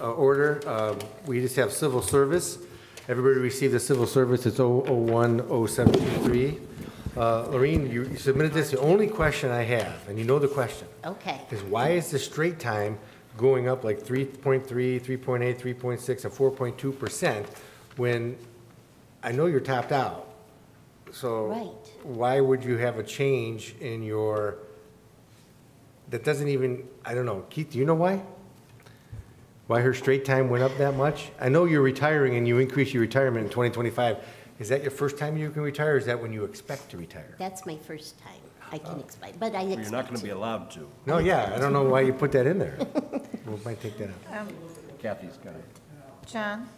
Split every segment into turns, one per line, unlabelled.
Order. We just have civil service. Everybody received the civil service. It's 0010723. Lorene, you submitted this. The only question I have, and you know the question,
Okay.
is why is the straight time going up like 3.3, 3.8, 3.6, and 4.2% when I know you're topped out? So
Right.
why would you have a change in your, that doesn't even, I don't know. Keith, do you know why? Why her straight time went up that much? I know you're retiring and you increase your retirement in 2025. Is that your first time you can retire, or is that when you expect to retire?
That's my first time. I can explain, but I expect
You're not going to be allowed to.
No, yeah, I don't know why you put that in there. We might take that out.
Kathy's got it.
John,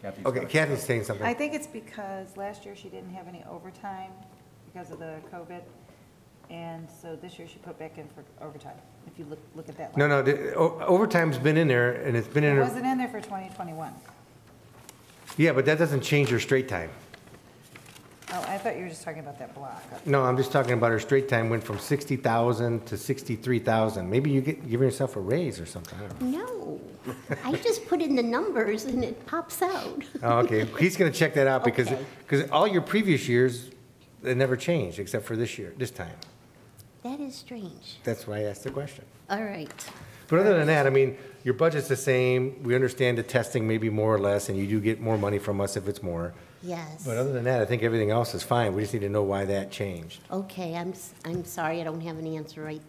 Kathy's
Okay,
got it.
Kathy's saying
I
something.
think it's because last year she didn't have any overtime because of the COVID, and so this year she put back in for overtime, if you look at that
No,
line.
no, overtime's been in there, and it's been in
It
there.
wasn't in there for 2021.
Yeah, but that doesn't change her straight time.
Oh, I thought you were just talking about that block.
No, I'm just talking about her straight time went from 60,000 to 63,000. Maybe you giving yourself a raise or something. I don't know.
No, I just put in the numbers and it pops out.
Oh, okay, he's gonna check that out because
Okay.
all your previous years, they never changed except for this year, this time.
That is strange.
That's why I asked the question.
All right.
But other than that, I mean, your budget's the same. We understand the testing may be more or less, and you do get more money from us if it's more.
Yes.
But other than that, I think everything else is fine. We just need to know why that changed.
Okay, I'm sorry, I don't have an answer right.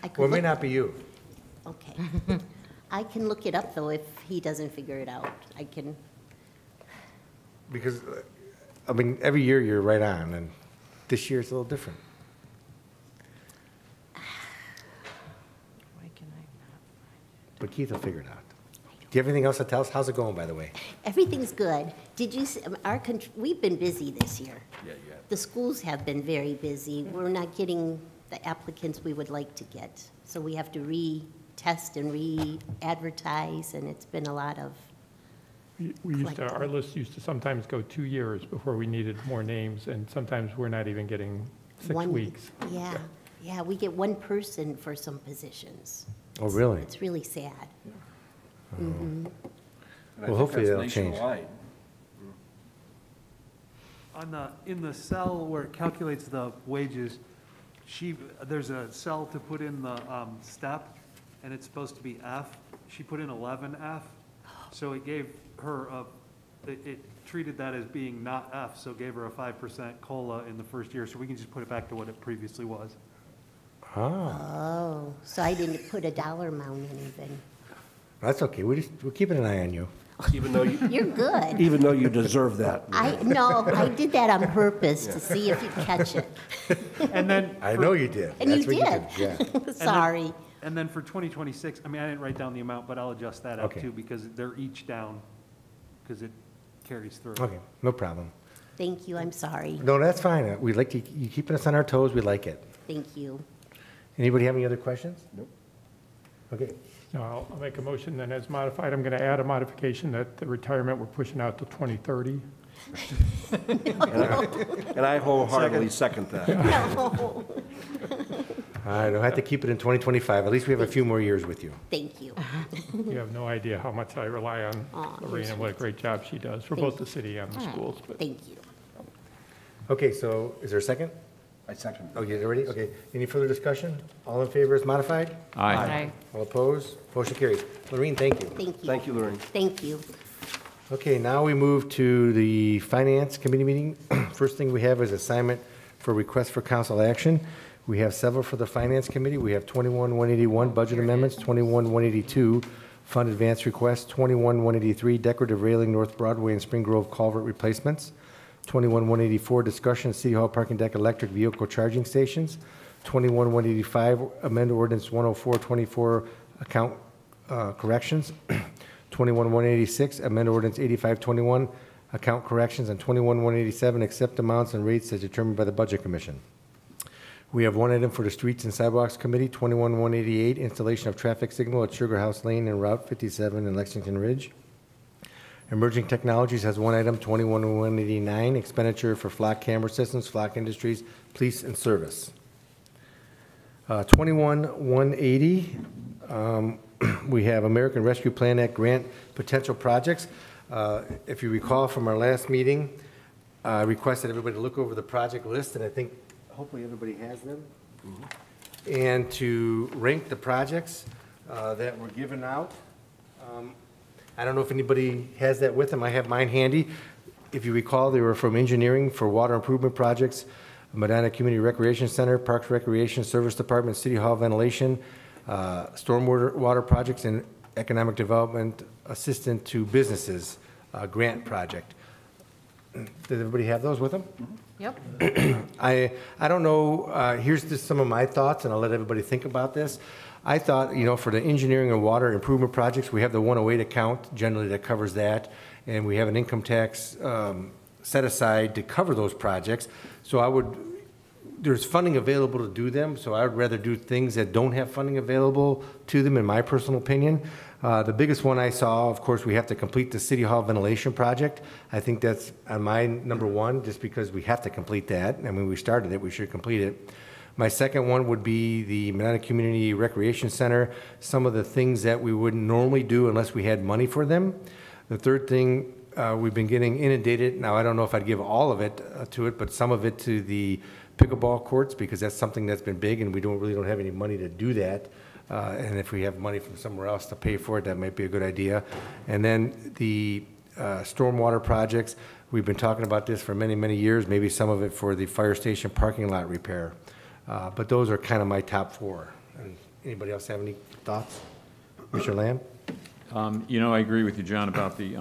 I could
Well, it may
look-
not be you.
Okay. I can look it up, though, if he doesn't figure it out. I can,
Because, I mean, every year you're right on, and this year it's a little different.
Why can I not?
But Keith will figure it out. Do you have anything else to tell us? How's it going, by the way?
everything's good. Did you, we've been busy this year.
Yeah, yeah.
The schools have been very busy. We're not getting the applicants we would like to get. So we have to retest and re-advertise, and it's been a lot of,
We used to, our list used to sometimes go 2 years before we needed more names, and sometimes we're not even getting 6
one.
weeks.
Yeah, we get one person for some positions.
Oh, really?
It's really sad.
And I
Well,
think
hopefully
that's
that'll change.
nationwide.
In the cell where it calculates the wages, there's a cell to put in the step, and it's supposed to be F. She put in 11F, so it gave her it treated that as being not F, so gave her a 5% COLA in the first year, so we can just put it back to what it previously was.
Ah,
Oh, so I didn't put a dollar amount in even.
that's okay. We're keeping an eye on you.
Even though you,
You're good.
even though you deserve that.
No, I did that on purpose to see if you'd catch it.
And then,
I know you did.
And you
That's what
did.
Yeah.
Sorry.
and then for 2026, I mean, I didn't write down the amount, but I'll adjust that up
Okay.
too, because they're each down, because it carries through.
Okay, no problem.
Thank you, I'm sorry.
No, that's fine. We like you keeping us on our toes. We like it.
Thank you.
Anybody have any other questions?
Nope.
Okay.
Now, I'll make a motion, then as modified, I'm going to add a modification that the retirement we're pushing out to 2030.
And I wholeheartedly second that.
No,
I don't have to keep it in 2025. At least we have a few more years with you.
thank you.
You have no idea how much I rely on
Aw, you're
Lorraine and what a great job she does for
Thank
both the city and the schools. But
Thank you.
Okay, so is there a second?
I second.
Oh, you ready? Okay. Any further discussion? All in favor is modified?
Aye.
All opposed? Motion carries. Lorene, thank you.
Thank you.
Thank you, Lorraine.
Thank you.
Okay, now we move to the Finance Committee meeting. First thing we have is assignment for request for council action. We have several for the Finance Committee. We have 21-181 budget amendments, 21-182 fund advance requests, 21-183 decorative railing North Broadway and Spring Grove culvert replacements, 21-184 discussion City Hall parking deck electric vehicle charging stations, 21-185 amend ordinance 104-24 account corrections, 21-186 amend ordinance 85-21 account corrections, and 21-187 accept amounts and rates as determined by the Budget Commission. We have one item for the Streets and Sidewalks Committee, 21-188 installation of traffic signal at Sugar House Lane and Route 57 in Lexington Ridge. Emerging Technologies has one item, 21-189, expenditure for flock camera systems, Flock Industries, Police and Service. 21-180, we have American Rescue Plan Act grant potential projects. If you recall from our last meeting, I requested everybody to look over the project list, and I think hopefully everybody has them. And to rank the projects that were given out. I don't know if anybody has that with them. I have mine handy. If you recall, they were from engineering for water improvement projects, Medina Community Recreation Center, Parks Recreation Service Department, City Hall ventilation, stormwater water projects, and economic development assistant to businesses grant project. Did everybody have those with them?
Yep.
I don't know, here's just some of my thoughts, and I'll let everybody think about this. I thought, for the engineering and water improvement projects, we have the 108 account generally that covers that, and we have an income tax set aside to cover those projects. So there's funding available to do them, so I would rather do things that don't have funding available to them, in my personal opinion. The biggest one I saw, of course, we have to complete the City Hall ventilation project. I think that's on my number one, just because we have to complete that. I mean, we started it, we should complete it. My second one would be the Medina Community Recreation Center, some of the things that we wouldn't normally do unless we had money for them. The third thing, we've been getting inundated. Now, I don't know if I'd give all of it to it, but some of it to the pickleball courts, because that's something that's been big, and we really don't have any money to do that. And if we have money from somewhere else to pay for it, that might be a good idea. And then the stormwater projects, we've been talking about this for many, many years, maybe some of it for the fire station parking lot repair. But those are kind of my top four. And anybody else have any thoughts? Mr. Lamb?
I agree with you, John, about the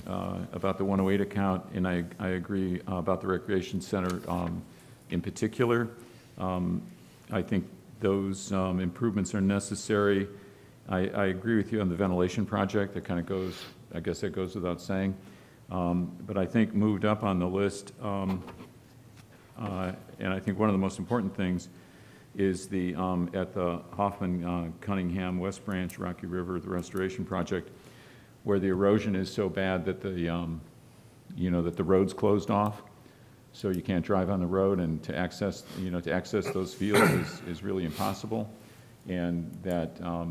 108 account, and I agree about the recreation center in particular. I think those improvements are necessary. I agree with you on the ventilation project. That kind of goes, I guess that goes without saying. But I think moved up on the list, and I think one of the most important things is at the Hoffman, Cunningham, West Branch, Rocky River, the restoration project, where the erosion is so bad that that the road's closed off, so you can't drive on the road, and to access those fields is really impossible. And that I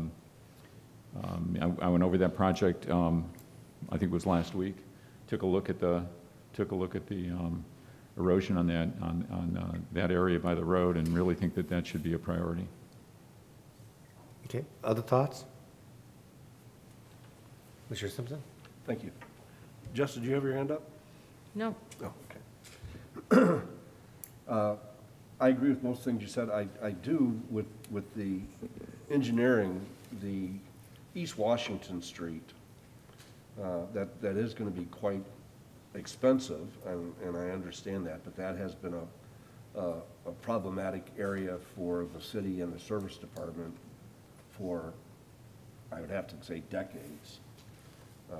went over that project. I think it was last week. Took a look at the erosion on that area by the road, and really think that should be a priority.
Okay, other thoughts? Mr. Simpson?
Thank you. Jess, did you have your hand up?
No.
Oh, okay. I agree with most things you said. I do with the engineering, the East Washington Street, that is going to be quite expensive, and I understand that, but that has been a problematic area for the city and the service department for, I would have to say, decades.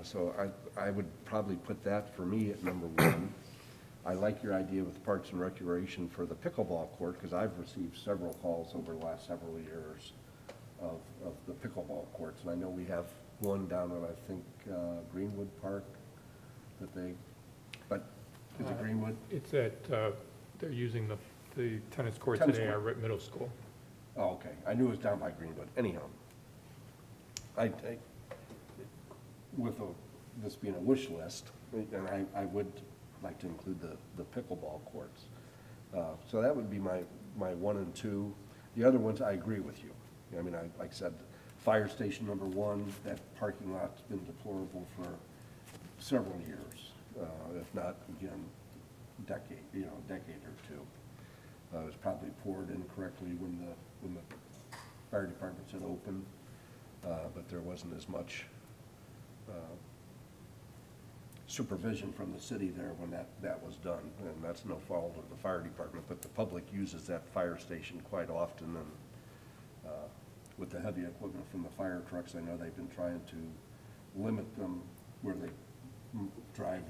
So I would probably put that for me at number one. I like your idea with Parks and Recreation for the pickleball court, because I've received several calls over the last several years of the pickleball courts, and I know we have one down at, I think, Greenwood Park that they, but is it Greenwood?
It's at, they're using the tennis courts
Tennis
at
court.
AR Middle School.
Oh, okay. I knew it was down by Greenwood. Anyhow, with this being a wish list, and I would like to include the pickleball courts. So that would be my 1 and 2. The other ones, I agree with you. I mean, like I said, fire station number 1, that parking lot's been deplorable for several years, if not, again, a decade or two. It was probably poured incorrectly when the fire departments had opened, but there wasn't as much supervision from the city there when that was done, and that's no fault of the fire department, but the public uses that fire station quite often, and with the heavy equipment from the fire trucks, I know they've been trying to limit them where they drive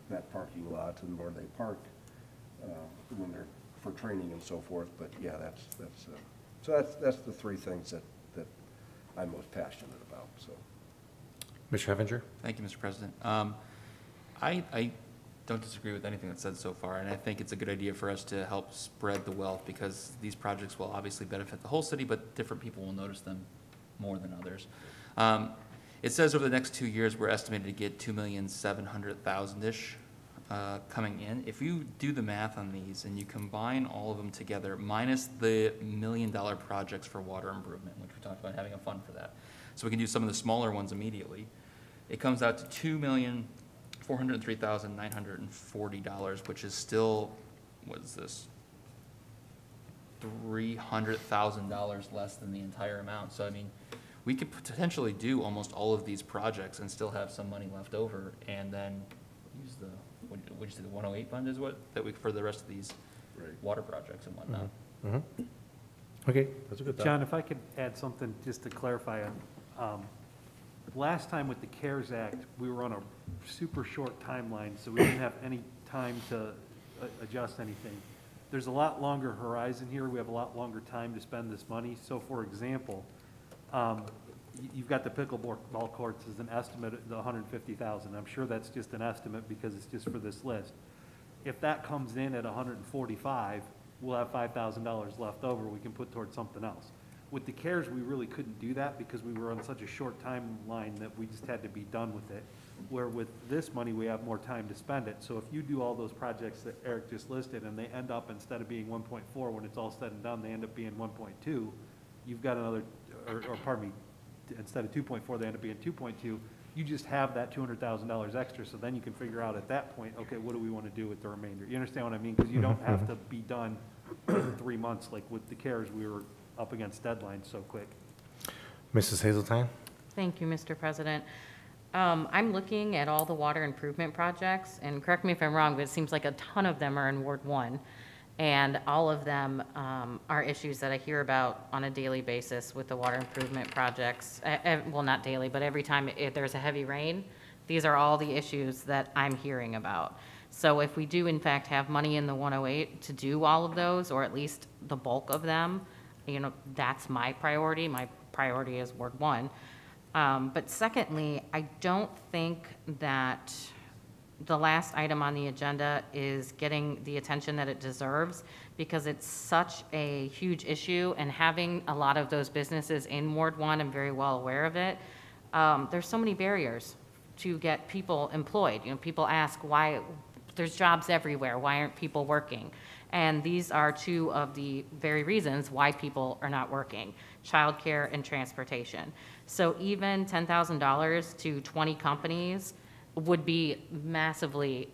that parking lot and where they park when they're for training and so forth. But yeah, that's the 3 things that I'm most passionate about. So,
Mr. Heffinger?
Thank you, Mr. President. I don't disagree with anything that's said so far, and I think it's a good idea for us to help spread the wealth, because these projects will obviously benefit the whole city, but different people will notice them more than others. It says over the next 2 years, we're estimated to get 2,700,000-ish coming in. If you do the math on these and you combine all of them together, minus the $1 million projects for water improvement, which we talked about having a fund for that, so we can do some of the smaller ones immediately, it comes out to $2,403,940, which is still, what is this? $300,000 less than the entire amount. So I mean, we could potentially do almost all of these projects and still have some money left over, and then use the, what you say, the 108 fund is what, that we, for the rest of these water projects and whatnot.
Okay, that's a good thought.
John, if I could add something just to clarify on, last time with the CARES Act, we were on a super short timeline, so we didn't have any time to adjust anything. There's a lot longer horizon here. We have a lot longer time to spend this money. So for example, you've got the pickleball courts as an estimate of the 150,000. I'm sure that's just an estimate because it's just for this list. If that comes in at 145, we'll have $5,000 left over we can put towards something else. With the CARES, we really couldn't do that because we were on such a short timeline that we just had to be done with it. Where with this money, we have more time to spend it. So if you do all those projects that Eric just listed and they end up, instead of being 1.4, when it's all said and done, they end up being 1.2, you've got another, or pardon me, instead of 2.4, they end up being 2.2, you just have that $200,000 extra, so then you can figure out at that point, okay, what do we want to do with the remainder? You understand what I mean? Because you don't have to be done in 3 months, like with the CARES, we were up against deadlines so quick.
Mrs. Hazeltine?
Thank you, Mr. President. I'm looking at all the water improvement projects, and correct me if I'm wrong, but it seems like a ton of them are in Ward 1. And all of them are issues that I hear about on a daily basis with the water improvement projects. Well, not daily, but every time if there's a heavy rain, these are all the issues that I'm hearing about. So if we do in fact have money in the 108 to do all of those, or at least the bulk of them, you know, that's my priority. My priority is Ward 1. But secondly, I don't think that the last item on the agenda is getting the attention that it deserves because it's such a huge issue, and having a lot of those businesses in Ward 1, I'm very well aware of it. There's so many barriers to get people employed. You know, people ask why there's jobs everywhere, why aren't people working? And these are two of the very reasons why people are not working: childcare and transportation. So even $10,000 to 20 companies would be massively,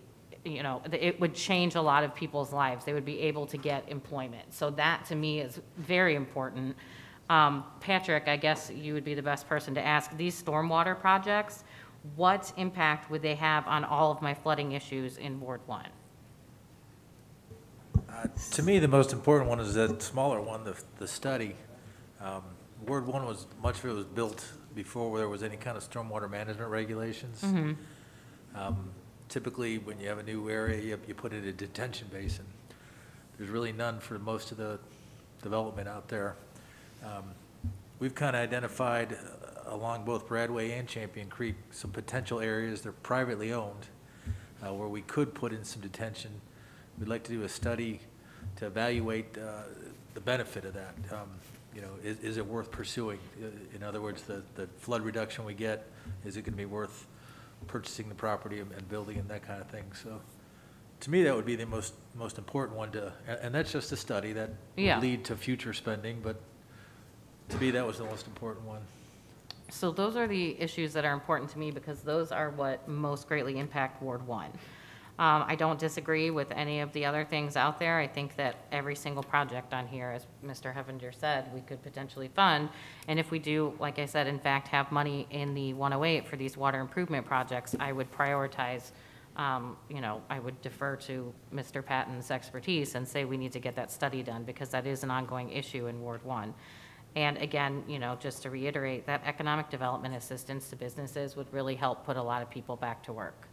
you know, it would change a lot of people's lives. They would be able to get employment. So that to me is very important. Patrick, I guess you would be the best person to ask. These stormwater projects, what impact would they have on all of my flooding issues in Ward 1?
To me, the most important one is that smaller one, the study. Ward 1 was, much of it was built before there was any kind of stormwater management regulations.
Mm-hmm.
Typically, when you have a new area, you put in a detention basin. There's really none for most of the development out there. We've kind of identified along both Broadway and Champion Creek some potential areas, they're privately owned, where we could put in some detention. We'd like to do a study to evaluate the benefit of that. You know, is it worth pursuing? In other words, the flood reduction we get, is it going to be worth purchasing the property and building and that kind of thing? So to me, that would be the most important one to, and that's just a study that would lead to future spending, but to me, that was the most important one.
So those are the issues that are important to me because those are what most greatly impact Ward 1. I don't disagree with any of the other things out there. I think that every single project on here, as Mr. Hevenger said, we could potentially fund. And if we do, like I said, in fact, have money in the 108 for these water improvement projects, I would prioritize, you know, I would defer to Mr. Patton's expertise and say we need to get that study done because that is an ongoing issue in Ward 1. And again, you know, just to reiterate, that economic development assistance to businesses would really help put a lot of people back to work.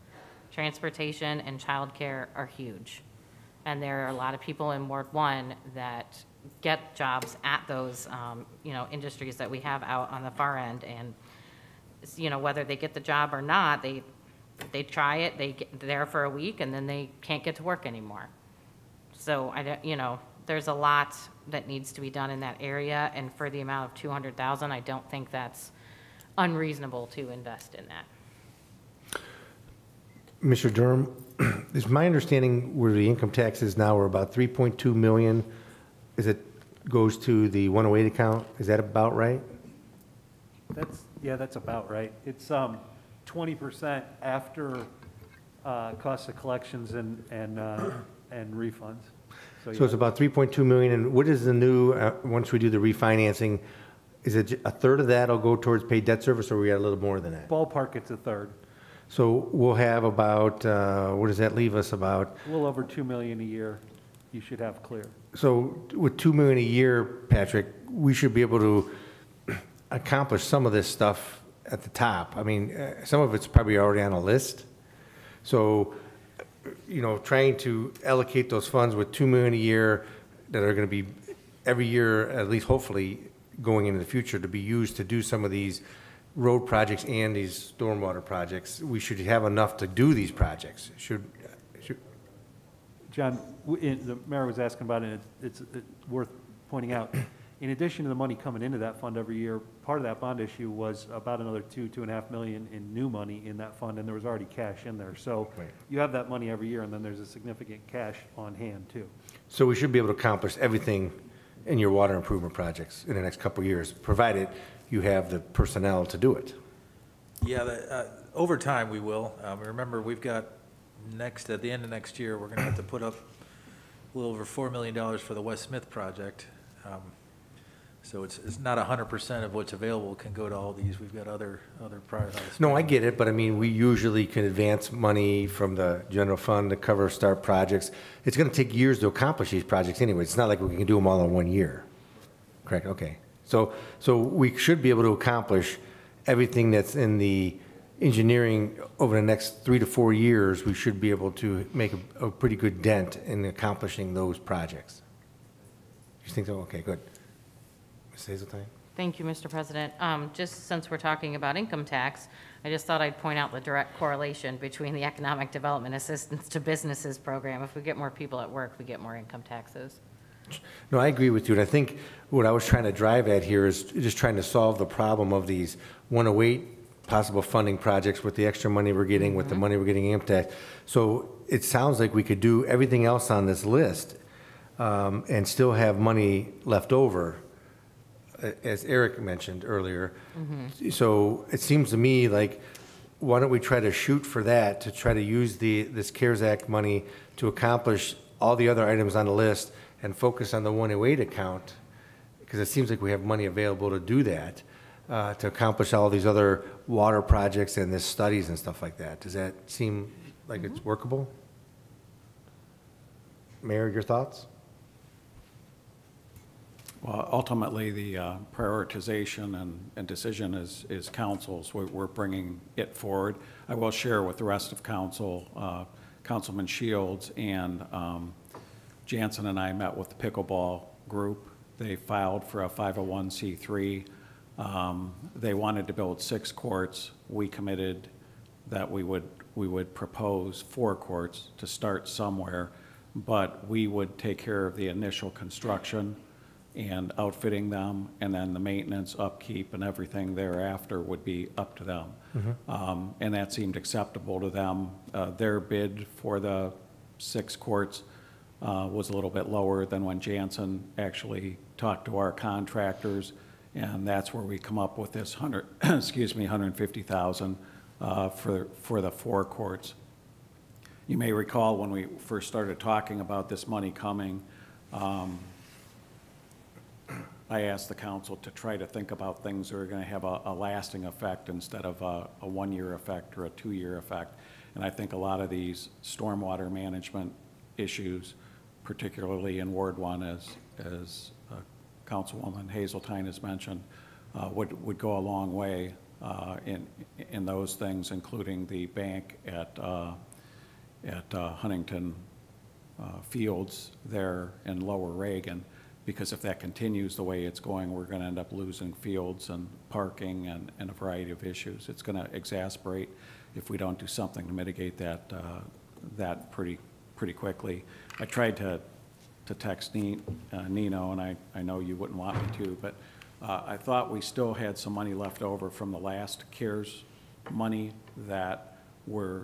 Transportation and childcare are huge. And there are a lot of people in Ward 1 that get jobs at those, you know, industries that we have out on the far end. And, you know, whether they get the job or not, they try it, they get there for a week, and then they can't get to work anymore. So, you know, There's a lot that needs to be done in that area, and for the amount of 200,000, I don't think that's unreasonable to invest in that.
Mr. Durham, is my understanding where the income tax is now, we're about 3.2 million, is it goes to the 108 account? Is that about right?
That's about right. It's 20% after cost of collections and refunds.
So it's about 3.2 million, and what is the new, once we do the refinancing, is it a third of that will go towards paid debt service, or we got a little more than that?
Ballpark, it's a third.
So we'll have about, what does that leave us about?
A little over 2 million a year you should have clear.
So with 2 million a year, Patrick, we should be able to accomplish some of this stuff at the top. I mean, some of it's probably already on a list. So, you know, trying to allocate those funds with 2 million a year that are going to be every year, at least hopefully going into the future, to be used to do some of these road projects and these stormwater projects, we should have enough to do these projects.
John, the mayor was asking about it, and it's worth pointing out. In addition to the money coming into that fund every year, part of that bond issue was about another 2.5 million in new money in that fund, and there was already cash in there. So
Right.
you have that money every year, and then there's a significant cash on hand, too.
So we should be able to accomplish everything in your water improvement projects in the next couple of years, provided you have the personnel to do it.
Yeah, over time, we will. Remember, we've got at the end of next year, we're going to have to put up a little over $4 million for the West Smith project. So it's not 100% of what's available can go to all these. We've got other prioritized.
No, I get it, but I mean, we usually can advance money from the general fund to cover start projects. It's going to take years to accomplish these projects anyway. It's not like we can do them all in 1 year. Correct? Okay. So we should be able to accomplish everything that's in the engineering over the next 3 to 4 years. We should be able to make a pretty good dent in accomplishing those projects. You think so? Okay, good. Ms. Hazeltine?
Thank you, Mr. President. Just since we're talking about income tax, I just thought I'd point out the direct correlation between the Economic Development Assistance to Businesses program. If we get more people at work, we get more income taxes.
No, I agree with you, and I think what I was trying to drive at here is just trying to solve the problem of these 108 possible funding projects with the extra money we're getting, with the money we're getting income tax. So it sounds like we could do everything else on this list and still have money left over, as Eric mentioned earlier. So it seems to me like, why don't we try to shoot for that, to try to use this CARES Act money to accomplish all the other items on the list and focus on the 108 account, because it seems like we have money available to do that, to accomplish all these other water projects and this studies and stuff like that. Does that seem like it's workable? Mayor, your thoughts?
Well, ultimately, the prioritization and decision is council's. We're bringing it forward. I will share with the rest of council, Councilman Shields and Jansen and I met with the pickleball group. They filed for a 501c3. They wanted to build 6 courts. We committed that we would propose 4 courts to start somewhere, but we would take care of the initial construction and outfitting them, and then the maintenance, upkeep, and everything thereafter would be up to them. And that seemed acceptable to them. Their bid for the 6 courts was a little bit lower than when Jansen actually talked to our contractors, and that's where we come up with this $150,000 for the 4 courts. You may recall when we first started talking about this money coming, I asked the council to try to think about things that are going to have a lasting effect instead of a 1-year effect or a 2-year effect. And I think a lot of these stormwater management issues, particularly in Ward 1, as Councilwoman Hazeltine has mentioned, would go a long way in those things, including the bank at Huntington Fields there in Lower Reagan. Because if that continues the way it's going, we're going to end up losing fields and parking and a variety of issues. It's going to exacerbate if we don't do something to mitigate that pretty quickly. I tried to text Nino, and I know you wouldn't want me to, but I thought we still had some money left over from the last CARES money that we're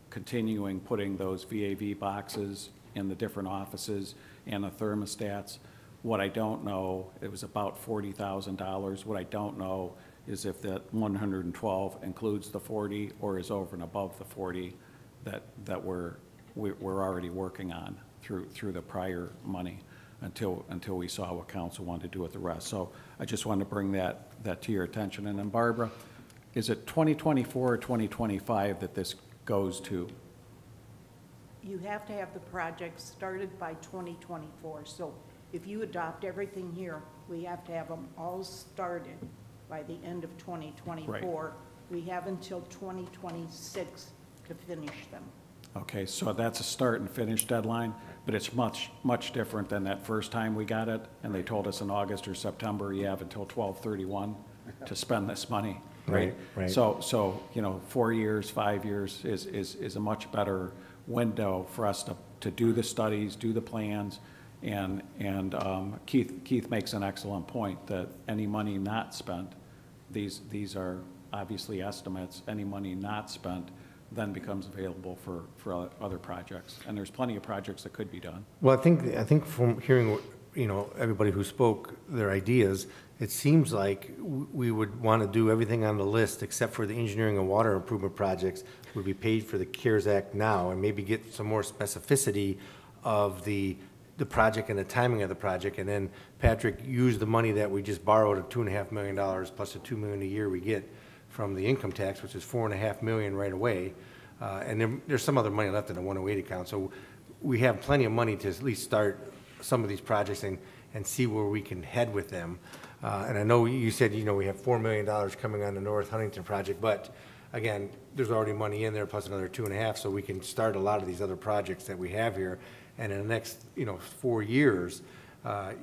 continuing putting those VAV boxes in the different offices and the thermostats. What I don't know, it was about $40,000. What I don't know is if that 112 includes the 40 or is over and above the 40 that we're already working on through the prior money until we saw what council wanted to do with the rest. So I just wanted to bring that to your attention. And then Barbara, is it 2024 or 2025 that this goes to?
You have to have the project started by 2024. So if you adopt everything here, we have to have them all started by the end of 2024.
Right.
We have until 2026 to finish them.
Okay, so that's a start and finish deadline, but it's much, much different than that first time we got it, and they told us in August or September, you have until 12/31 to spend this money, right?
Right.
So, 4 years, 5 years is a much better window for us to do the studies, do the plans, and Keith makes an excellent point that any money not spent, these are obviously estimates, any money not spent then becomes available for other projects. And there's plenty of projects that could be done.
Well, I think from hearing, everybody who spoke, their ideas, it seems like we would want to do everything on the list except for the engineering and water improvement projects would be paid for the CARES Act now, and maybe get some more specificity of the project and the timing of the project. And then Patrick used the money that we just borrowed of $2.5 million plus the $2 million a year we get from the income tax, which is $4.5 million right away. And there's some other money left in the 108 account. So we have plenty of money to at least start some of these projects and see where we can head with them. And I know you said, we have $4 million coming on the North Huntington project, but again, there's already money in there plus another 2.5, so we can start a lot of these other projects that we have here. And in the next, 4 years,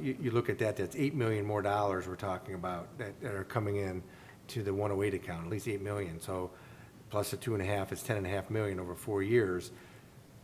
you look at that's $8 million more we're talking about that are coming in to the 108 account, at least $8 million. So plus the 2.5, it's $10.5 million over 4 years.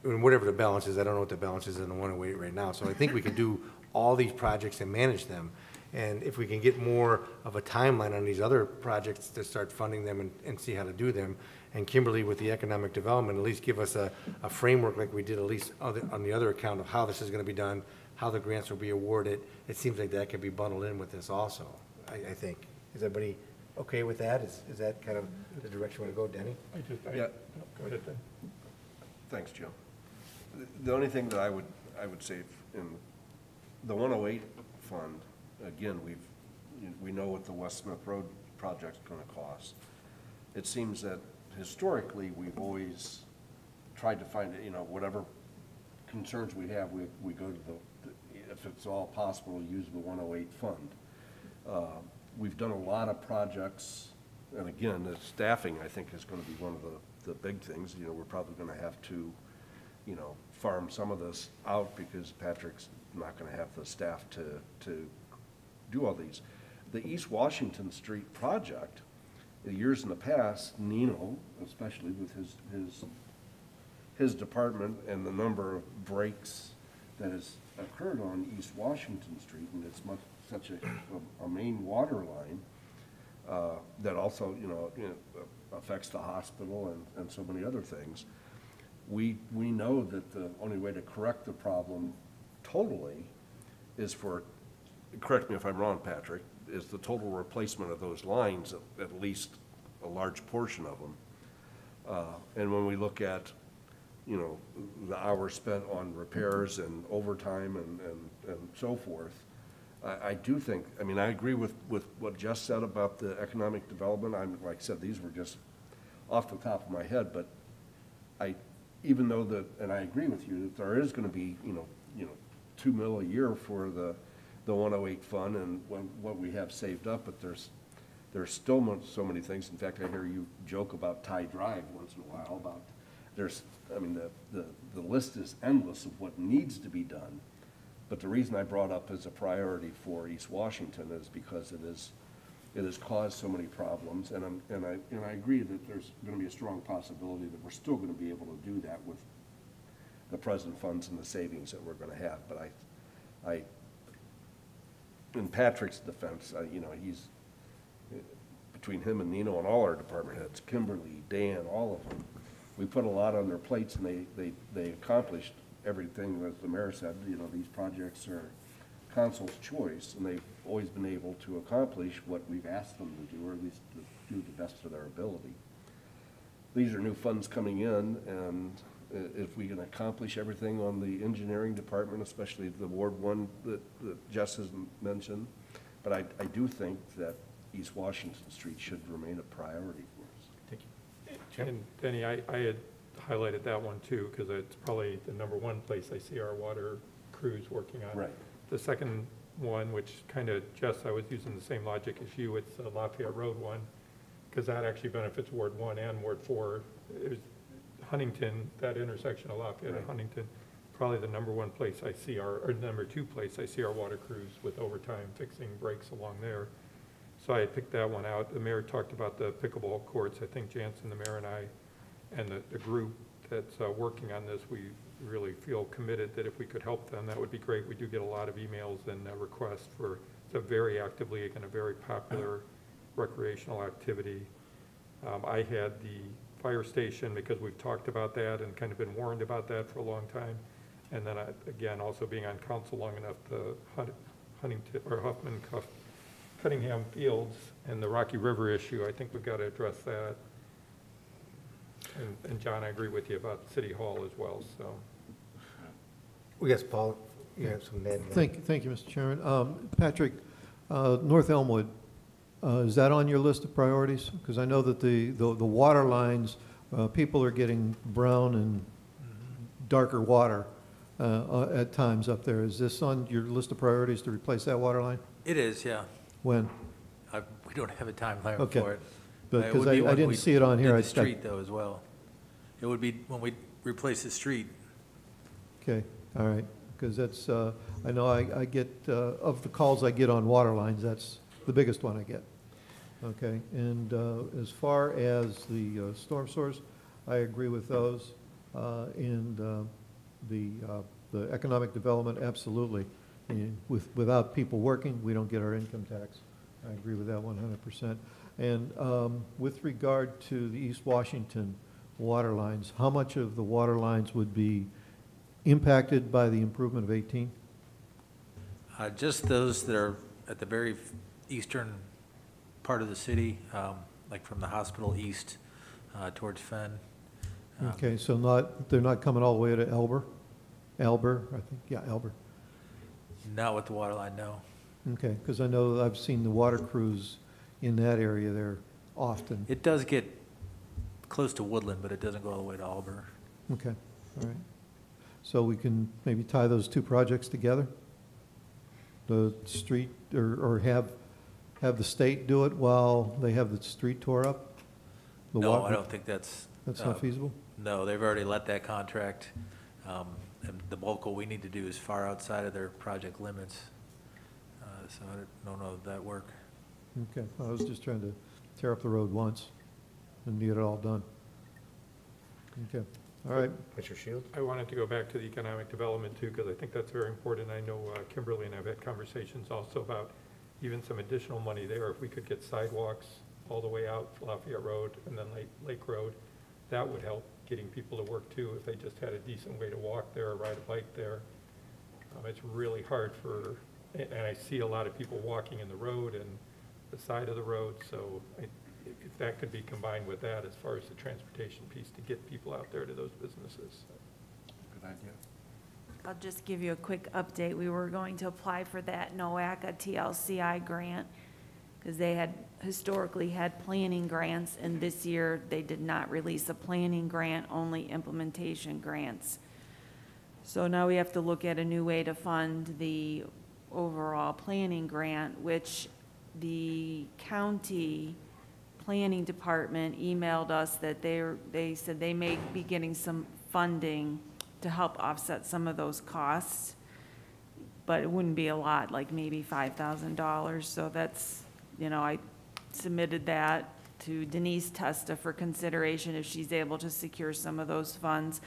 And whatever the balance is, I don't know what the balance is in the 108 right now. So I think we can do all these projects and manage them. And if we can get more of a timeline on these other projects to start funding them and see how to do them, and Kimberly with the economic development, at least give us a framework like we did at least on the other account of how this is going to be done, how the grants will be awarded. It seems like that can be bundled in with this also, I think. Is everybody okay with that? Is that kind of the direction we want to go, Denny?
Yeah.
Go ahead, then.
Thanks, Joe. The only thing that I would say in the 108 fund, again, we know what the West Smith Road project's going to cost. It seems that historically we've always tried to find, whatever concerns we have, we go to if it's all possible, use the 108 fund. We've done a lot of projects, and again, the staffing, I think, is going to be one of the big things. We're probably going to have to, farm some of this out because Patrick's not going to have the staff to do all these. The East Washington Street project, the years in the past, Nino, especially with his department and the number of breaks that has occurred on East Washington Street, and it's such a main water line that also affects the hospital and so many other things. We know that the only way to correct the problem totally is for, correct me if I'm wrong, Patrick, is the total replacement of those lines, at least a large portion of them. And when we look at, the hours spent on repairs and overtime and so forth, I do think, I agree with what Jess said about the economic development. Like I said, these were just off the top of my head, but even though and I agree with you that there is going to be, $2 million a year for the 108 fund and what we have saved up, but there's still so many things. In fact, I hear you joke about Ty Drive once in a while about the list is endless of what needs to be done. But the reason I brought up as a priority for East Washington is because it has caused so many problems, and I agree that there's going to be a strong possibility that we're still going to be able to do that with the present funds and the savings that we're going to have. But in Patrick's defense, you know, he's, between him and Nino and all our department heads, Kimberly, Dan, all of them, we put a lot on their plates, and they accomplished everything. As the mayor said, you know, these projects are council's choice, and they've always been able to accomplish what we've asked them to do, or at least to do the best of their ability. These are new funds coming in, and if we can accomplish everything on the engineering department, especially the Ward 1 that Jess has mentioned, but I do think that East Washington Street should remain a priority for us.
Thank you.
And Denny, I had highlighted that one too, because it's probably the number one place I see our water crews working on.
Right.
The second one, which kind of, Jess, I was using the same logic as you, it's the Lafayette Road one, because that actually benefits Ward 1 and Ward 4. There's Huntington, that intersection of Lafayette and Huntington, probably the number one place I see or number two place I see our water crews with overtime fixing breaks along there. So I picked that one out. The mayor talked about the pickleball courts. I think Jansen, the mayor, and I, and the group that's working on this, we really feel committed that if we could help them, that would be great. We do get a lot of emails and requests for, it's a very actively and a very popular recreational activity. I had the fire station, because we've talked about that and kind of been warned about that for a long time. And then again, also being on council long enough, the Huntington or Huffman Cunningham Fields and the Rocky River issue, I think we've got to address that. And John, I agree with you about City Hall as well, so.
We got Paul, you have some net.
Thank you, Mr. Chairman. Patrick, North Elmwood, is that on your list of priorities? Because I know that the water lines, people are getting brown and darker water at times up there. Is this on your list of priorities to replace that water line?
It is, yeah.
When?
We don't have a timeline
Okay.
for it.
Because
It would be
I
when
didn't
we
see it on here.
did the street, though, as well. It would be when we replace the street.
Okay, all right, because that's, I know I get, of the calls I get on water lines, that's the biggest one I get. Okay, and as far as the storm source, I agree with those. And the economic development, absolutely. And without people working, we don't get our income tax. I agree with that 100%. And with regard to the East Washington water lines, how much of the water lines would be impacted by the improvement of 18?
Just those that are at the very eastern part of the city, like from the hospital east towards Fenn.
Okay, so they're not coming all the way to Elber, I think, yeah, Elber.
Not with the water line, no.
Okay, because I know I've seen the water crews in that area there often.
It does get close to Woodland, but it doesn't go all the way to Alber.
Okay, all right. So we can maybe tie those two projects together? The street, or have the state do it while they have the street tore up?
No, I don't think that's.
That's not feasible?
No, they've already let that contract. And the bulk, what we need to do is far outside of their project limits. So I don't know if that work.
Okay, I was just trying to tear up the road once and get it all done. Okay, all right.
Mr. Shields?
I wanted to go back to the economic development too, because I think that's very important. I know Kimberly and I have had conversations also about even some additional money there. If we could get sidewalks all the way out Lafayette Road and then Lake Road, that would help getting people to work too, if they just had a decent way to walk there or ride a bike there. It's really hard and I see a lot of people walking in the road and the side of the road, so if that could be combined with that as far as the transportation piece to get people out there to those businesses.
Good idea.
I'll just give you a quick update. We were going to apply for that NOACA TLCI grant because they had historically had planning grants, and this year they did not release a planning grant, only implementation grants. So now we have to look at a new way to fund the overall planning grant, which the county planning department emailed us that they said they may be getting some funding to help offset some of those costs, but it wouldn't be a lot, like maybe $5,000. So that's, I submitted that to Denise Testa for consideration if she's able to secure some of those funds.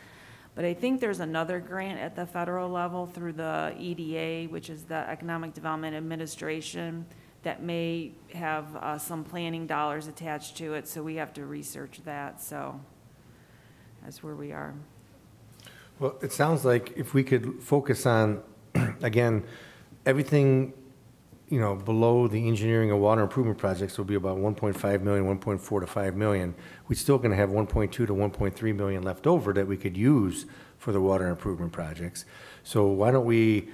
But I think there's another grant at the federal level through the EDA, which is the Economic Development Administration, that may have some planning dollars attached to it, so we have to research that, so that's where we are.
Well, it sounds like if we could focus on, again, everything, you know, below the engineering and water improvement projects will be about 1.5 million, 1.4 to 5 million. We're still going to have 1.2 to 1.3 million left over that we could use for the water improvement projects. So why don't we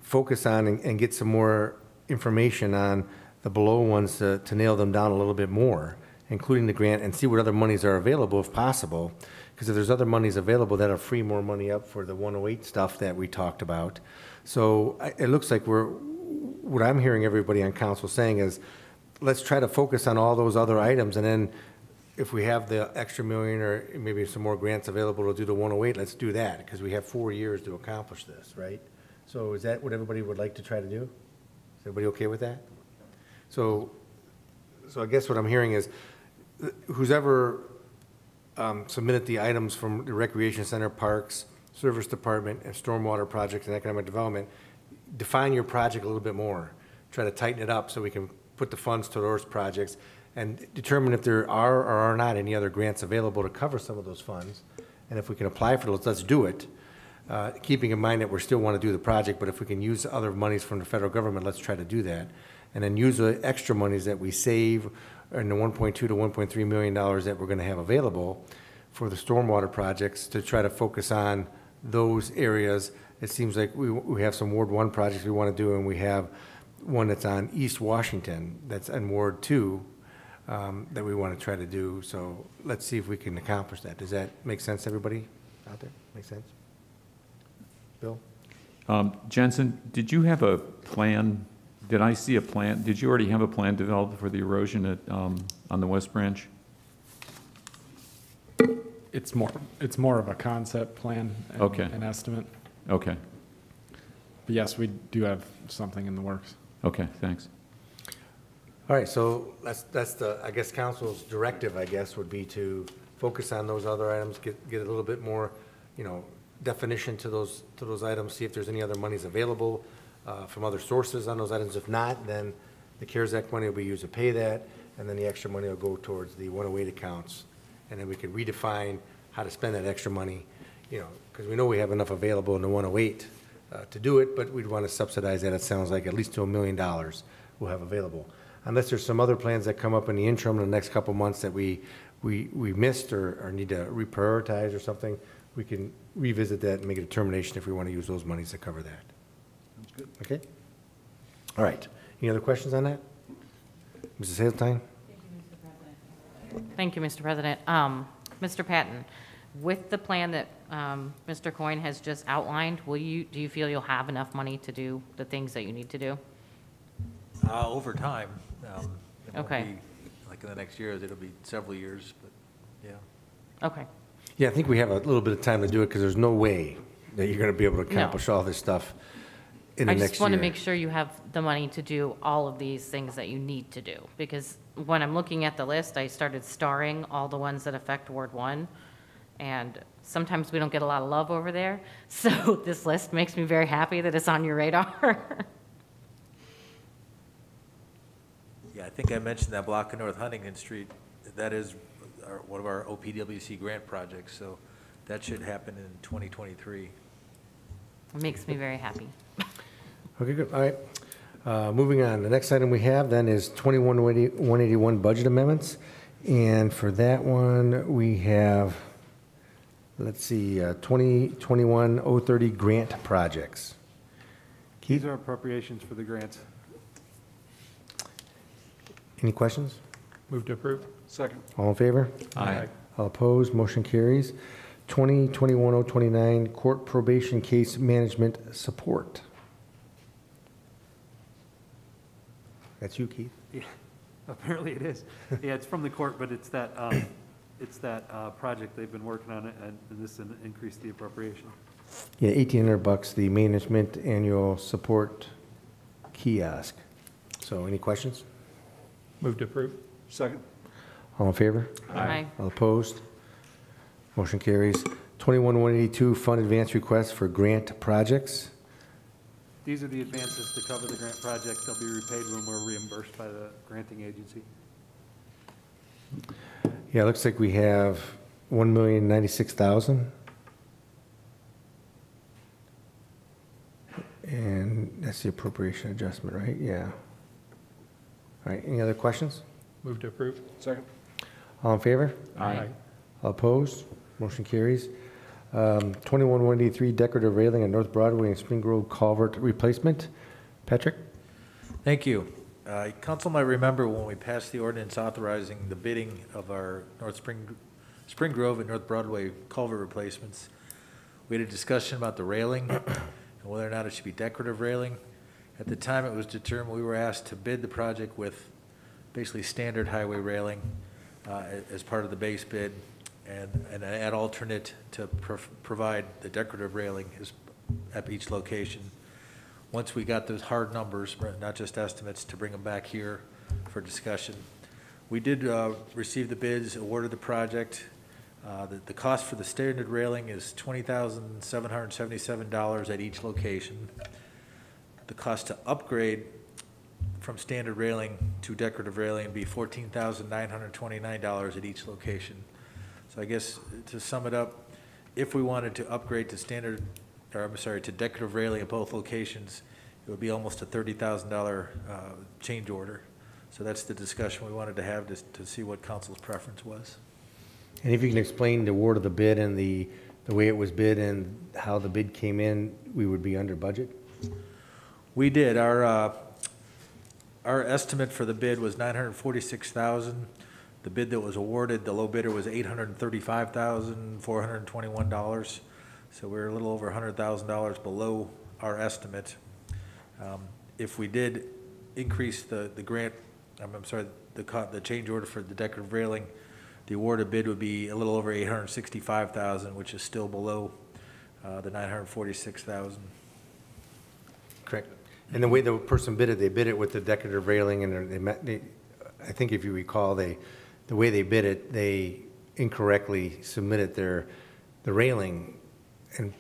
focus on and get some more information on the below ones to nail them down a little bit more, including the grant, and see what other monies are available if possible. Because if there's other monies available, that'll free more money up for the 108 stuff that we talked about. So it looks like what I'm hearing everybody on council saying is, let's try to focus on all those other items, and then if we have the extra million or maybe some more grants available to do the 108, let's do that, because we have 4 years to accomplish this, right? So is that what everybody would like to try to do? Is everybody okay with that? So I guess what I'm hearing is, who's ever submitted the items from the Recreation Center, Parks, Service Department, and Stormwater Projects and Economic Development, define your project a little bit more. Try to tighten it up so we can put the funds to those projects and determine if there are or are not any other grants available to cover some of those funds. And if we can apply for those, let's do it. Keeping in mind that we still want to do the project, but if we can use other monies from the federal government, let's try to do that. And then use the extra monies that we save in the 1.2 to 1.3 million dollars that we're going to have available for the stormwater projects to try to focus on those areas. It seems like we have some Ward 1 projects we want to do, and we have one that's on East Washington that's in Ward 2 that we want to try to do. So let's see if we can accomplish that. Does that make sense to everybody out there? Make sense? Bill?
Jensen, did you have a plan? Did I see a plan? Did you already have a plan developed for the erosion at, on the West Branch?
It's more of a concept plan and
Okay.
an estimate.
Okay.
But yes, we do have something in the works.
Okay, thanks.
All right, so that's the, I guess, council's directive, I guess, would be to focus on those other items, get a little bit more, you know, definition to those items, see if there's any other monies available from other sources on those items. If not, then the CARES Act money will be used to pay that, and then the extra money will go towards the 108 accounts, and then we could redefine how to spend that extra money, you know, because we know we have enough available in the 108 to do it, but we'd want to subsidize that. It sounds like at least to $1 million we'll have available. Unless there's some other plans that come up in the interim in the next couple months that we missed or need to reprioritize or something, we can revisit that and make a determination if we want to use those monies to cover that.
Sounds good.
Okay? All right. Any other questions on that? Mrs. Hazeltine?
Thank you, Mr. President. Mr. Patton, with the plan that Mr. Coyne has just outlined, do you feel you'll have enough money to do the things that you need to do?
Over time. It won't
Okay.
be like in the next years, it'll be several years, but yeah.
Okay.
Yeah, I think we have a little bit of time to do it because there's no way that you're going to be able to accomplish all this stuff in the
I
next year.
just want to make sure you have the money to do all of these things that you need to do, because when I'm looking at the list, I started starring all the ones that affect Ward 1, and sometimes we don't get a lot of love over there, so this list makes me very happy that it's on your radar.
Yeah, I think I mentioned that block of North Huntington Street. That is one of our OPWC grant projects, so that should happen in 2023.
It makes me very happy.
Okay, good. All right. Moving on. The next item we have then is 21-181 budget amendments. And for that one, we have, let's see, 2021-030 grant projects.
These are appropriations for the grants.
Any questions?
Move to approve.
Second.
All in favor?
Aye.
All opposed? Motion carries. 2021-029 court probation case management support. That's you, Keith.
Yeah, apparently it is. Yeah, it's from the court, but it's that project they've been working on it, and this increased the appropriation.
Yeah, $1,800, the management annual support kiosk. So any questions?
Move to approve.
Second.
All in favor?
Aye.
All opposed? Motion carries. 21-182 fund advance request for grant projects.
These are the advances to cover the grant project. They'll be repaid when we're reimbursed by the granting agency.
Yeah, it looks like we have $1,096,000. And that's the appropriation adjustment, right? Yeah. All right, any other questions?
Move to approve.
Second?
All in favor?
Aye.
All opposed? Motion carries. 21-183 decorative railing on North Broadway and Spring Grove Culvert replacement. Patrick?
Thank you. Council might remember when we passed the ordinance authorizing the bidding of our Spring Grove and North Broadway culvert replacements. We had a discussion about the railing and whether or not it should be decorative railing. At the time, it was determined, we were asked to bid the project with basically standard highway railing as part of the base bid, and add alternate to provide the decorative railing at each location. Once we got those hard numbers, not just estimates, to bring them back here for discussion. We did receive the bids, awarded the project. The cost for the standard railing is $20,777 at each location. The cost to upgrade from standard railing to decorative railing would be $14,929 at each location. So I guess to sum it up, if we wanted to upgrade to to decorative railing at both locations, it would be almost a $30,000 change order. So that's the discussion we wanted to have to see what council's preference was.
And if you can explain the award of the bid and the way it was bid and how the bid came in, we would be under budget?
We did. Our estimate for the bid was $946,000. The bid that was awarded, the low bidder was $835,421. So we're a little over $100,000 below our estimate. If we did increase the grant, the change order for the decorative railing, the awarded bid would be a little over $865,000, which is still below the $946,000.
Correct. And the way the person bid it, they bid it with the decorative railing, and I think if you recall, the way they bid it, they incorrectly submitted the railing and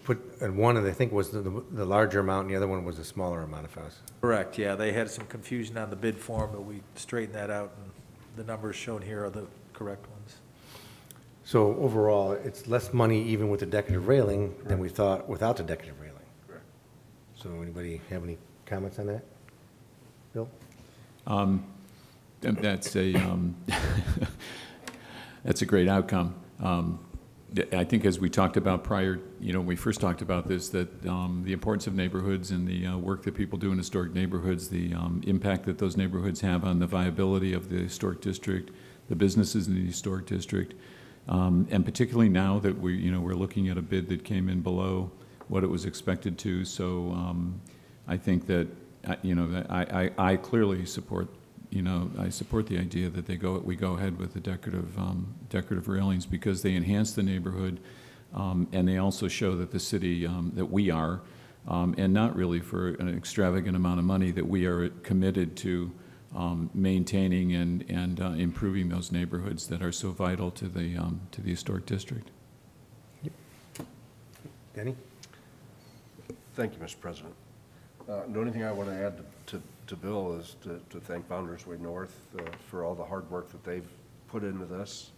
one of them, I think, was the larger amount, and the other one was a smaller amount of us.
Correct, yeah. They had some confusion on the bid form, but we straightened that out, and the numbers shown here are the correct ones.
So overall, it's less money even with the decorative railing than we thought without the decorative railing.
Correct.
So anybody have any comments on that? Bill?
That's a that's a great outcome. I think as we talked about prior, when we first talked about this, that the importance of neighborhoods and the work that people do in historic neighborhoods, the impact that those neighborhoods have on the viability of the historic district, the businesses in the historic district, and particularly now that we're looking at a bid that came in below what it was expected to. So I think that I clearly support. I support the idea that we go ahead with the decorative railings because they enhance the neighborhood, and they also show that the city that we are, and not really for an extravagant amount of money, that we are committed to maintaining and improving those neighborhoods that are so vital to the historic district.
Denny?
Thank you, Mr. President. The only thing I want to add to Bill is to thank Founders Way North for all the hard work that they've put into this.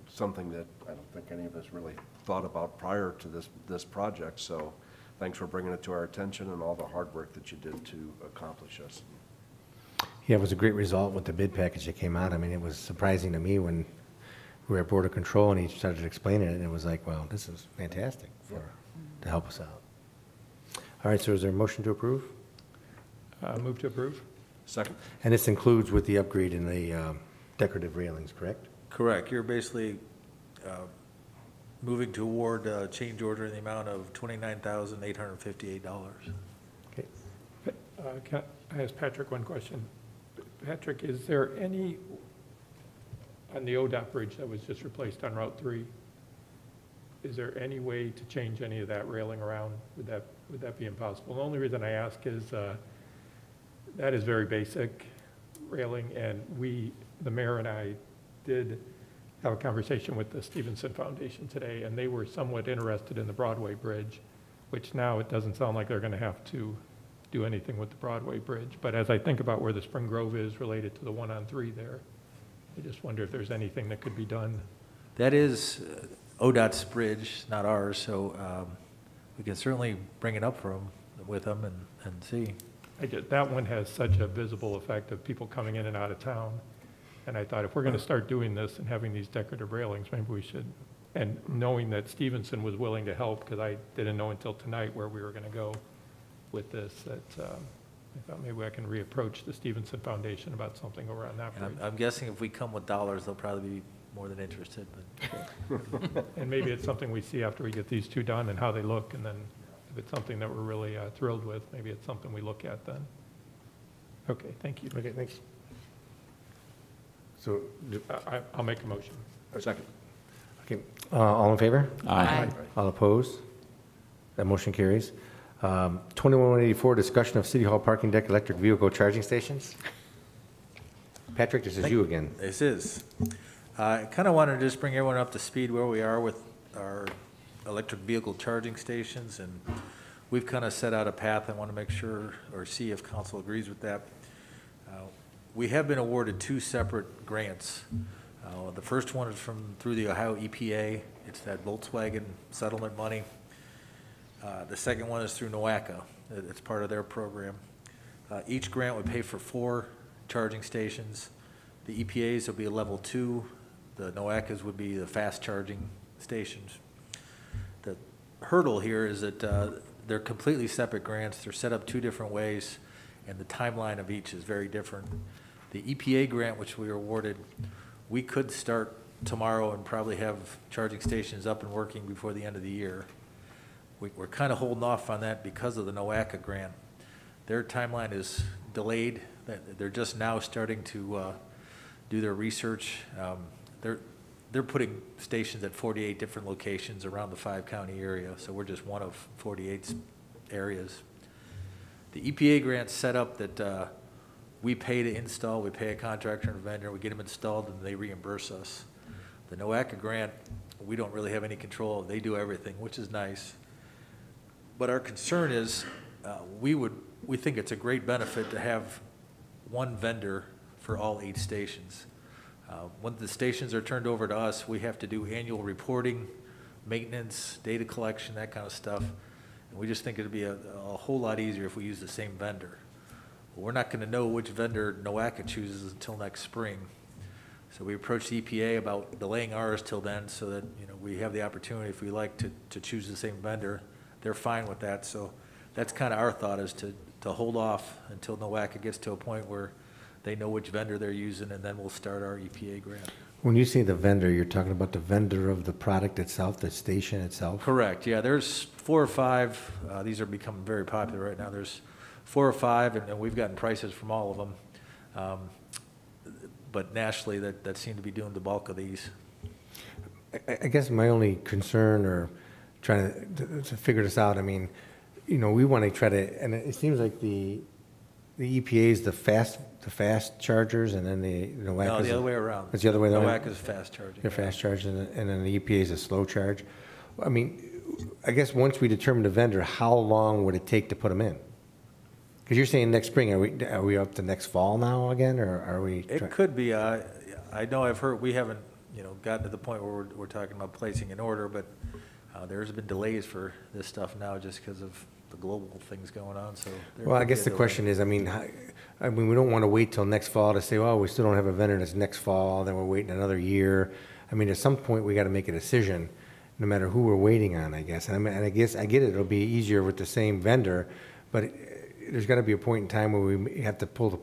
Something that I don't think any of us really thought about prior to this project. So thanks for bringing it to our attention and all the hard work that you did to accomplish this.
Yeah, it was a great result with the bid package that came out. I mean, it was surprising to me when we were at Board of Control and he started explaining it, and it was like, wow, this is fantastic to help us out. All right, so is there a motion to approve?
Move to approve.
Second.
And this includes with the upgrade in the decorative railings, correct?
Correct. You're basically moving to award a change order in the amount of $29,858.
Okay.
Can I ask Patrick one question? Patrick, is there any, on the ODOT bridge that was just replaced on Route 3, is there any way to change any of that railing around? Would that be impossible? The only reason I ask is that is very basic railing, and the mayor and I did have a conversation with the Stevenson Foundation today, and they were somewhat interested in the Broadway Bridge, which now it doesn't sound like they're going to have to do anything with the Broadway Bridge. But as I think about where the Spring Grove is related to the 1-on-3 there, I just wonder if there's anything that could be done.
That is ODOT's bridge, not ours, so we can certainly bring it up with them and see.
That one has such a visible effect of people coming in and out of town. And I thought if we're going to start doing this and having these decorative railings, maybe we should, and knowing that Stevenson was willing to help, because I didn't know until tonight where we were going to go with this, that I thought maybe I can reapproach the Stevenson Foundation about something over on that bridge.
And I'm guessing if we come with dollars, they'll probably be more than interested, but.
And maybe it's something we see after we get these two done and how they look, and then if it's something that we're really thrilled with, maybe it's something we look at then. Okay, thank you.
Okay, thanks. So,
I'll make a motion.
Second.
okay, all in favor?
Aye.
All opposed? That motion carries. 21-184, discussion of City Hall parking deck electric vehicle charging stations. Patrick, this is you again.
This is. I kind of wanted to just bring everyone up to speed where we are with our electric vehicle charging stations, and we've kind of set out a path. I want to make sure or see if council agrees with that. We have been awarded 2 separate grants. The first one is through the Ohio EPA. It's that Volkswagen settlement money. The second one is through NOACA. It's part of their program. Each grant would pay for 4 charging stations. The EPA's will be a level 2. The NOACA's would be the fast charging stations. The hurdle here is that they're completely separate grants. They're set up 2 different ways, and the timeline of each is very different. The EPA grant, which we were awarded, we could start tomorrow and probably have charging stations up and working before the end of the year. We're kind of holding off on that because of the NOACA grant. Their timeline is delayed. They're just now starting to do their research. They're putting stations at 48 different locations around the 5-county area, so we're just one of 48 areas. The EPA grant's set up that we pay to install, we pay a contractor and a vendor, we get them installed, and they reimburse us. The NOACA grant, we don't really have any control. They do everything, which is nice. But our concern is we think it's a great benefit to have one vendor for all 8 stations. When the stations are turned over to us, we have to do annual reporting, maintenance, data collection, that kind of stuff. And we just think it'd be a whole lot easier if we use the same vendor. But we're not going to know which vendor NOACA chooses until next spring. So we approached the EPA about delaying ours till then so that we have the opportunity, if we like, to choose the same vendor. They're fine with that. So that's kind of our thought, is to hold off until NOACA gets to a point where they know which vendor they're using, and then we'll start our EPA grant.
When you say the vendor, you're talking about the vendor of the product itself, the station itself?
Correct, yeah. There's 4 or 5. These are becoming very popular right now. There's 4 or 5, and we've gotten prices from all of them. But nationally, that seem to be doing the bulk of these.
I guess my only concern, or trying to figure this out, I mean, we want to try to, and it seems like the EPA is the fast chargers, and then the NOACA.
No, the other way around.
It's the other way around.
NOACA is fast charging.
They're fast charging, and then the EPA is a slow charge. I mean, I guess once we determine the vendor, how long would it take to put them in? Because you're saying next spring, are we up to next fall now again, or are we?
It could be. I know I've heard, we haven't gotten to the point where we're talking about placing an order, but there's been delays for this stuff now just because of the global things going on. So
well, I guess the question is, I mean, we don't want to wait till next fall to say, well, we still don't have a vendor that's next fall, then we're waiting another year. I mean, at some point we got to make a decision, no matter who we're waiting on, I guess. And I guess I get it. It'll be easier with the same vendor, but there's got to be a point in time where we have to pull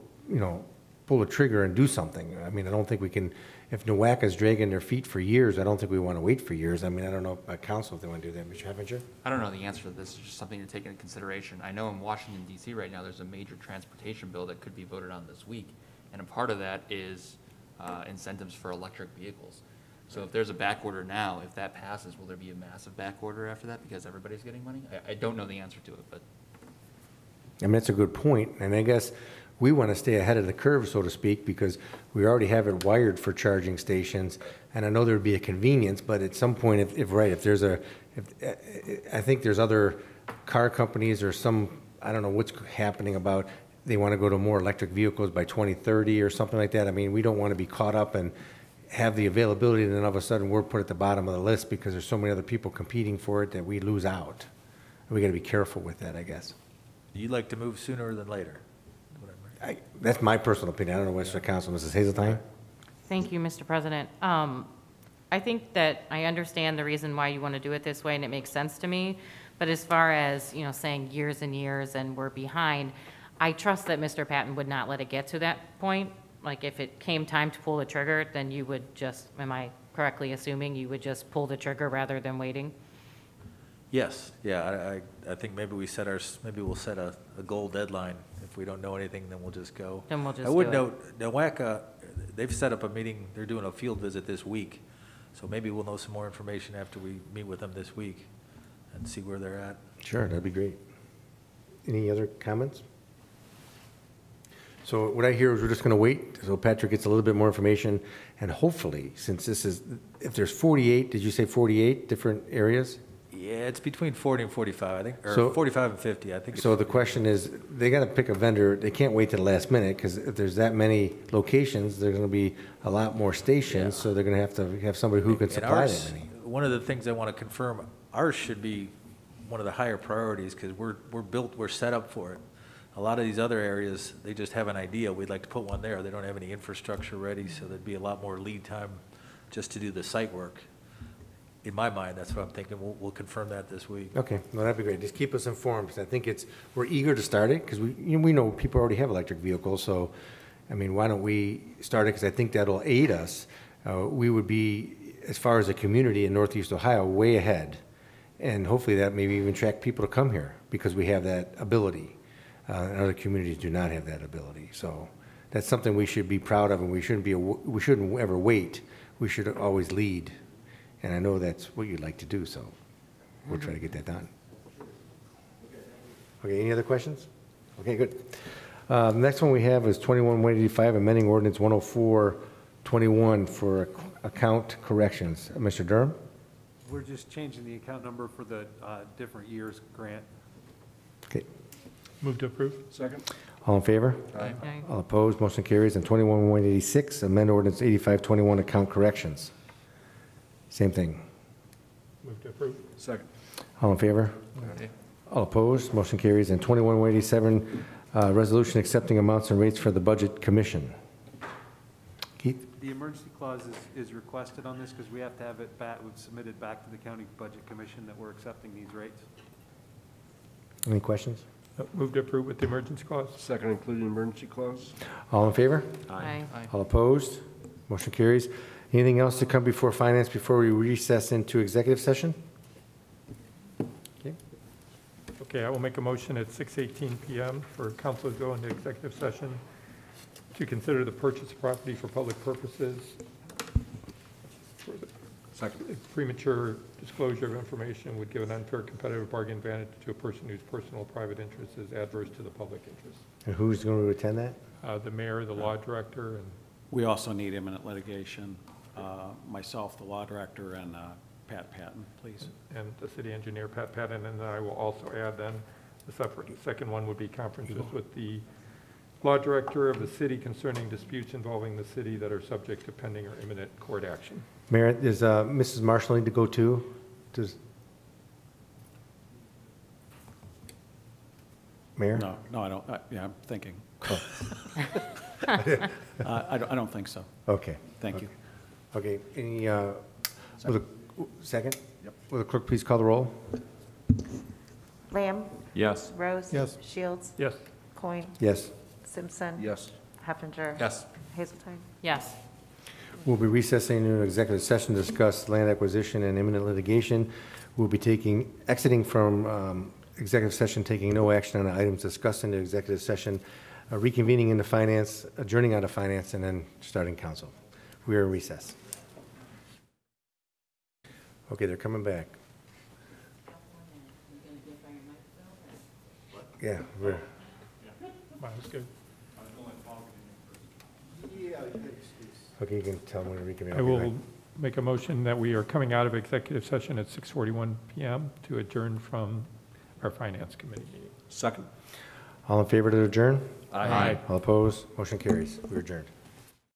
the trigger and do something. I mean, I don't think we can. If NOACA's dragging their feet for years, I don't think we want to wait for years. I mean, I don't know about council if they want to do that. Mr. Heffinger?
I don't know the answer to this. It's just something to take into consideration. I know in Washington, D.C. right now, there's a major transportation bill that could be voted on this week. And a part of that is incentives for electric vehicles. So if there's a back order now, if that passes, will there be a massive back order after that because everybody's getting money? I don't know the answer to it, but.
I mean, that's a good point. And I guess we want to stay ahead of the curve, so to speak, because we already have it wired for charging stations. And I know there'd be a convenience, but at some point, if there's I think there's other car companies or some, I don't know what's happening about, they want to go to more electric vehicles by 2030 or something like that. I mean, we don't want to be caught up and have the availability, and then all of a sudden we're put at the bottom of the list because there's so many other people competing for it that we lose out. We got to be careful with that, I guess.
You'd like to move sooner than later?
That's my personal opinion. I don't know what's the council, Mrs. Hazeltine?
Thank you, Mr. President. I think that I understand the reason why you want to do it this way, and it makes sense to me. But as far as, saying years and years and we're behind, I trust that Mr. Patton would not let it get to that point. Like, if it came time to pull the trigger, then you would just, am I correctly assuming you would just pull the trigger rather than waiting?
Yes, yeah, I think maybe we'll set a goal deadline. If we don't know anything, then we'll just go.
Then we'll just
I would
do it.
note, NOACA, they've set up a meeting, they're doing a field visit this week. So maybe we'll know some more information after we meet with them this week and see where they're at.
Sure, that'd be great. Any other comments? So what I hear is we're just going to wait so Patrick gets a little bit more information, and hopefully, since this is, if there's 48, did you say 48 different areas?
Yeah, it's between 40 and 45, I think, or
So-
45 and 50, I think.
So the question is, they got to pick a vendor. They can't wait to the last minute, because if there's that many locations, there's going to be a lot more stations, so they're going to have somebody who can
And
supply
ours,
that many.
one of the things I want to confirm, ours should be one of the higher priorities because we're set up for it. A lot of these other areas, they just have an idea, we'd like to put one there. They don't have any infrastructure ready, so there'd be a lot more lead time just to do the site work. In my mind, that's what I'm thinking. We'll confirm that this week.
Okay, well, that'd be great. Just keep us informed, because I think we're eager to start it, because we know people already have electric vehicles, so, I mean, why don't we start it, because I think that'll aid us. We would be, as far as a community in Northeast Ohio, way ahead, and hopefully that maybe even attract people to come here, because we have that ability. And other communities do not have that ability, so that's something we should be proud of, and we shouldn't ever wait. We should always lead. And I know that's what you'd like to do, so we'll try to get that done. Okay, any other questions? Okay, good. Next one we have is 21-185, amending ordinance 104-21 for account corrections. Mr. Durham?
We're just changing the account number for the different years grant.
Okay.
Move to approve.
Second?
All in favor?
Aye.
All opposed? Motion carries. And 21-186, amend ordinance 85-21, account corrections. Same thing.
Move to approve.
Second.
All in favor?
Aye.
All opposed? Motion carries. And 21-187, resolution accepting amounts and rates for the Budget Commission. Keith?
The emergency clause is requested on this because we have to have it back, we've submitted back to the county budget commission that we're accepting these rates.
Any questions?
Move to approve with the emergency clause.
Second, including emergency clause?
All in favor?
Aye.
All opposed? Motion carries. Anything else to come before finance before we recess into executive session? Okay.
Okay, I will make a motion at 6:18 PM for council to go into executive session to consider the purchase of property for public purposes.
Second.
Premature disclosure of information would give an unfair competitive bargain advantage to a person whose personal or private interest is adverse to the public interest.
And who's going to attend that?
The mayor, the law director, and
We also need imminent litigation, myself, the law director, and Pat Patton, please.
the city engineer, Pat Patton, and then I will also add then the second one would be conferences with the law director of the city concerning disputes involving the city that are subject to pending or imminent court action.
Mayor, does Mrs. Marshall need to go too? Mayor?
No, I don't, yeah, I'm thinking.
Oh.
I don't think so.
Okay.
Thank you.
Okay, any, second? Yep. Will the clerk please call the roll?
Lamb,
Yes.
Rose.
Yes.
Shields,
Yes.
Coin,
Yes.
Simpson.
Yes.
Heffinger.
Yes.
Hazeltine.
Yes.
We'll be recessing into executive session to discuss land acquisition and imminent litigation. We'll be exiting from executive session, taking no action on the items discussed in the executive session, reconvening into finance, adjourning out of finance, and then starting council. We are in recess. Okay, they're coming back. Yeah,
Mine was good.
Okay, you can tell them when to reconvene.
I will make a motion that we are coming out of executive session at 6:41 PM to adjourn from our Finance Committee meeting.
Second.
All in favor to adjourn?
Aye.
All opposed? Motion carries. We're adjourned.